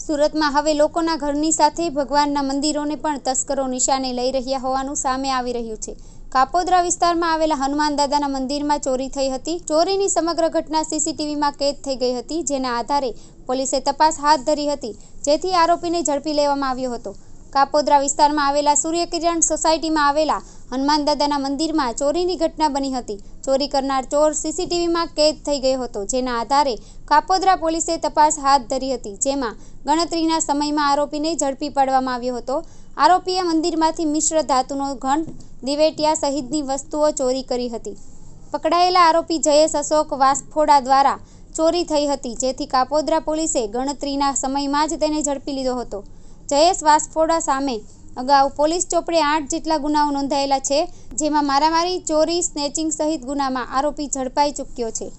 સુરતમાં હવે લોકોના ઘરની સાથે ભગવાનના મંદિરોને પણ તસ્કરો નિશાને લઈ રહ્યા હોવાનું સામે આવી રહ્યું છે। કાપોદ્રા વિસ્તારમાં આવેલા હનુમાન દાદાના મંદિરમાં ચોરી થઈ હતી। ચોરીની સમગ્ર ઘટના સીસીટીવીમાં કેદ થઈ ગઈ હતી, જેના આધારે પોલીસે તપાસ હાથ ધરી હતી, જેથી આરોપીને ઝડપી લેવામાં આવ્યો હતો। કાપોદ્રા વિસ્તારમાં આવેલા સૂર્યકિરણ સોસાયટીમાં આવેલા હનુમાન દાદાના મંદિરમાં ચોરીની ઘટના બની હતી। ચોરી કરનાર ચોર સીસીટીવીમાં કેદ થઈ ગયો હતો, જેના આધારે કાપોદ્રા પોલીસે તપાસ હાથ ધરી હતી, જેમાં ગણતરીના સમયમાં આરોપીને ઝડપી પાડવામાં આવ્યો હતો। આરોપીએ મંદિરમાંથી મિશ્ર ધાતુનો ઘંટ, દિવેટિયા સહિતની વસ્તુઓ ચોરી કરી હતી। પકડાયેલા આરોપી જયેશ અશોક વાસફોડા દ્વારા ચોરી થઈ હતી, જેથી કાપોદ્રા પોલીસે ગણતરીના સમયમાં જ તેને ઝડપી લીધો હતો। જયેશ વાસફોડા સામે અગાઉ પોલીસ ચોપડે 8 જેટલા ગુનાઓ નોંધાયેલા છે, જેમાં મારામારી, ચોરી, સ્નેચિંગ સહિત ગુનામાં આરોપી ઝડપાઈ ચૂક્યો છે।